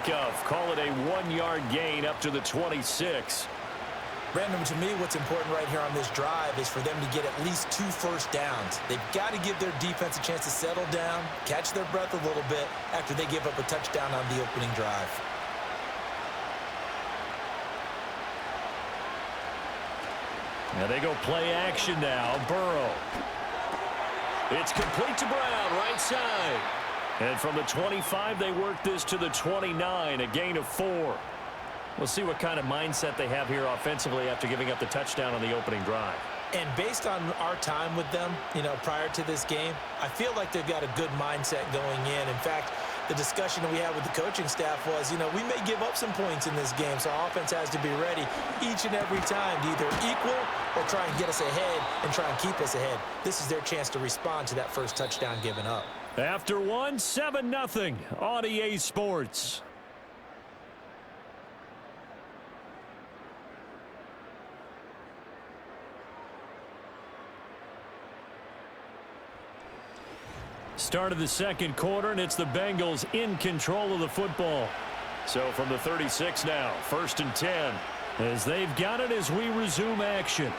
pickup. Call it a 1-yard gain up to the 26. Brandon, to me, what's important right here on this drive is for them to get at least 2 first downs. They've got to give their defense a chance to settle down, catch their breath a little bit after they give up a touchdown on the opening drive. Now they go play action now. Burrow. It's complete to Brown, right side. And from the 25, they work this to the 29, a gain of 4. We'll see what kind of mindset they have here offensively after giving up the touchdown on the opening drive. And based on our time with them, prior to this game, I feel like they've got a good mindset going in. In fact, the discussion that we had with the coaching staff was, we may give up some points in this game, so our offense has to be ready each and every time to either equal or try and get us ahead and try and keep us ahead. This is their chance to respond to that first touchdown given up. After 7-0 on EA Sports. Start of the second quarter, and it's the Bengals in control of the football. So from the 36 now, 1st and 10, as they've got it as we resume action.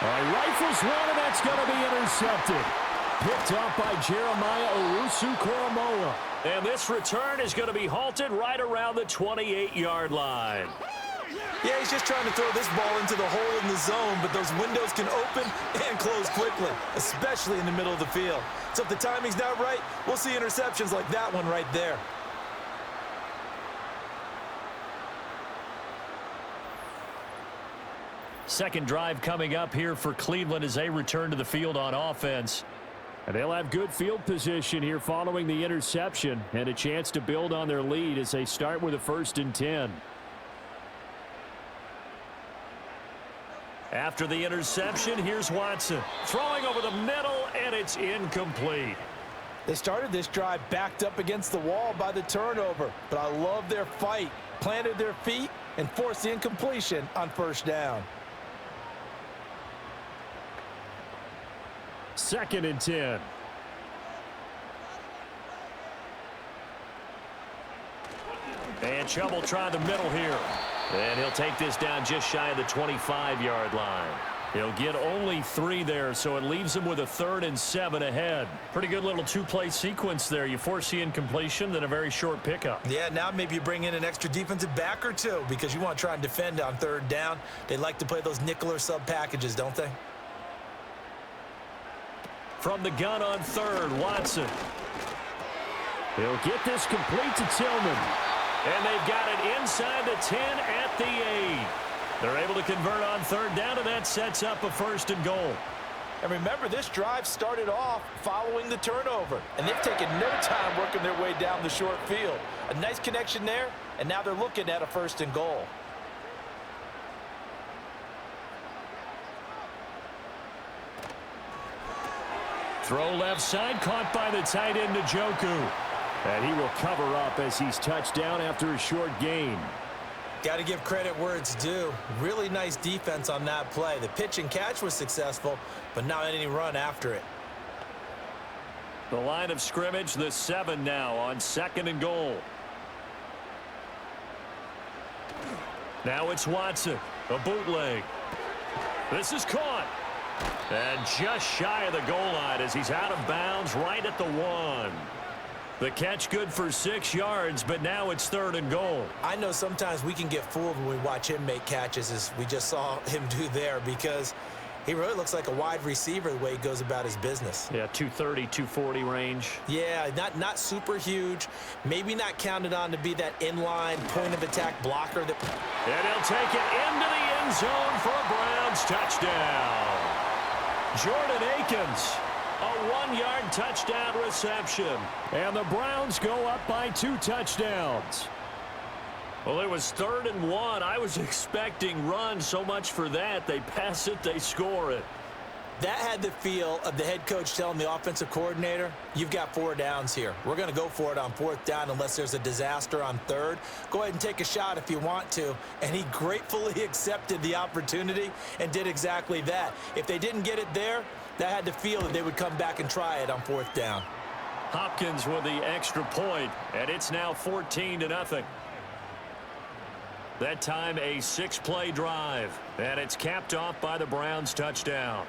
Rifles one, and that's going to be intercepted. Picked up by Jeremiah Owusu-Koramoah. And this return is going to be halted right around the 28-yard line. Yeah, he's just trying to throw this ball into the hole in the zone, but those windows can open and close quickly, especially in the middle of the field. So if the timing's not right, we'll see interceptions like that one right there. Second drive coming up here for Cleveland as they return to the field on offense. And they'll have good field position here following the interception and a chance to build on their lead as they start with a 1st and 10. After the interception, here's Watson. Throwing over the middle, and it's incomplete. They started this drive backed up against the wall by the turnover, but I love their fight. Planted their feet and forced the incompletion on 1st down. 2nd and 10. And Chubb try the middle here. And he'll take this down just shy of the 25-yard line. He'll get only 3 there, so it leaves him with a 3rd and 7 ahead. Pretty good little 2-play sequence there. You force the incompletion, then a very short pickup. Yeah, now maybe you bring in an extra defensive back or 2 because you want to try and defend on 3rd down. They like to play those nickel or sub packages, don't they? From the gun on 3rd, Watson. He'll get this complete to Tillman. And they've got it inside the 10 at the 8. They're able to convert on 3rd down, and that sets up a 1st and goal. And remember, this drive started off following the turnover, and they've taken no time working their way down the short field. A nice connection there, and now they're looking at a 1st and goal. Throw left side, caught by the tight end, Njoku. And he will cover up as he's touched down after a short gain. Got to give credit where it's due. Really nice defense on that play. The pitch and catch was successful, but not any run after it. The line of scrimmage, the 7 now on 2nd and goal. Now it's Watson, a bootleg. This is caught. And just shy of the goal line as he's out of bounds right at the 1. The catch good for 6 yards, but now it's 3rd and goal. I know sometimes we can get fooled when we watch him make catches, as we just saw him do there, because he really looks like a wide receiver the way he goes about his business. Yeah, 230, 240 range. Yeah, not super huge. Maybe not counted on to be that inline point-of-attack blocker. And he'll take it into the end zone for a Browns touchdown. Jordan Akins. A 1-yard touchdown reception. And the Browns go up by 2 touchdowns. Well, it was 3rd and 1. I was expecting run, so much for that. They pass it, they score it. That had the feel of the head coach telling the offensive coordinator, you've got 4 downs here. We're going to go for it on 4th down unless there's a disaster on 3rd. Go ahead and take a shot if you want to. And he gratefully accepted the opportunity and did exactly that. If they didn't get it there, that had the feel that they would come back and try it on 4th down. Hopkins with the extra point, and it's now 14-0. That time a 6-play drive, and it's capped off by the Browns touchdown.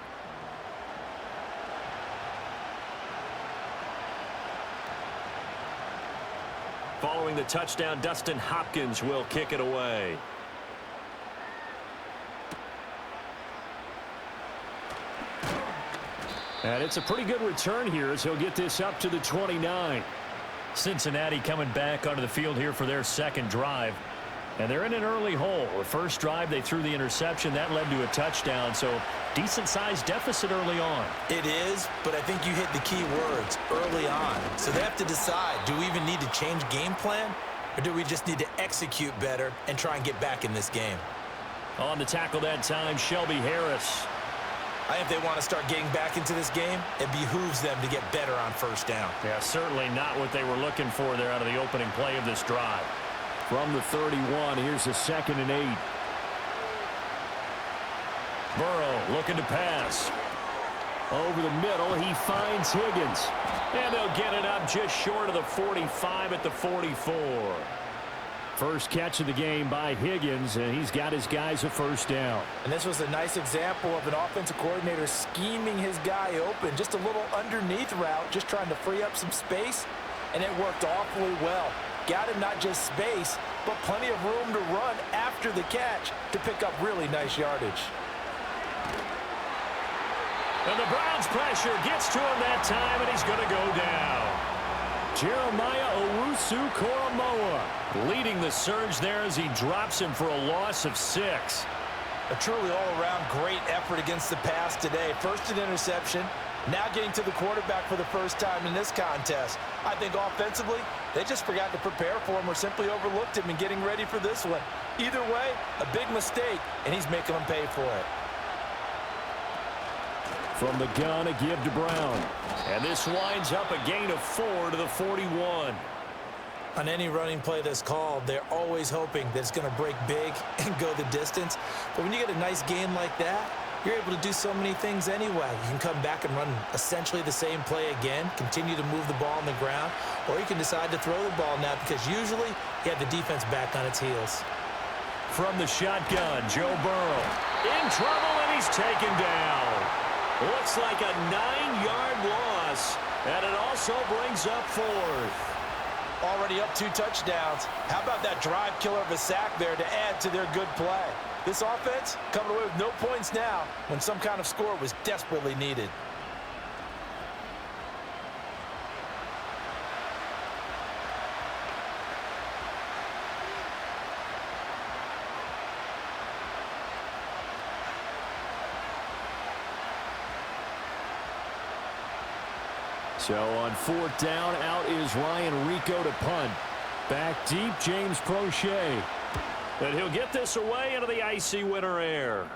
Following the touchdown, Dustin Hopkins will kick it away. And it's a pretty good return here as he'll get this up to the 29. Cincinnati coming back onto the field here for their second drive. And they're in an early hole. The first drive, they threw the interception. That led to a touchdown, so decent-sized deficit early on. It is, but I think you hit the key words, early on. So they have to decide, do we even need to change game plan, or do we just need to execute better and try and get back in this game? On the tackle that time, Shelby Harris. I think if they want to start getting back into this game, it behooves them to get better on first down. Yeah, certainly not what they were looking for there out of the opening play of this drive. From the 31, here's a 2nd and 8. Burrow looking to pass. Over the middle, he finds Higgins. And they'll get it up just short of the 45 at the 44. First catch of the game by Higgins, and he's got his guys a first down. And this was a nice example of an offensive coordinator scheming his guy open. Just a little underneath route, just trying to free up some space, and it worked awfully well. Got him not just space, but plenty of room to run after the catch to pick up really nice yardage. And the Browns pressure gets to him that time, and he's going to go down. Jeremiah Owusu-Koramoah leading the surge there as he drops him for a loss of 6. A truly all-around great effort against the pass today. First an interception, now getting to the quarterback for the first time in this contest. I think offensively, they just forgot to prepare for him or simply overlooked him in getting ready for this one. Either way, a big mistake, and he's making them pay for it. From the gun, a give to Brown. And this winds up a gain of 4 to the 41. On any running play that's called, they're always hoping that it's going to break big and go the distance. But when you get a nice gain like that, you're able to do so many things anyway. You can come back and run essentially the same play again, continue to move the ball on the ground, or you can decide to throw the ball now because usually you have the defense back on its heels. From the shotgun, Joe Burrow in trouble, and he's taken down. Looks like a 9-yard loss, and it also brings up 4th. Already up 2 touchdowns. How about that drive killer of a sack there to add to their good play? This offense coming away with no points now when some kind of score was desperately needed. So on 4th down, out is Ryan Rico to punt. Back deep, James Prochet. And he'll get this away into the icy winter air.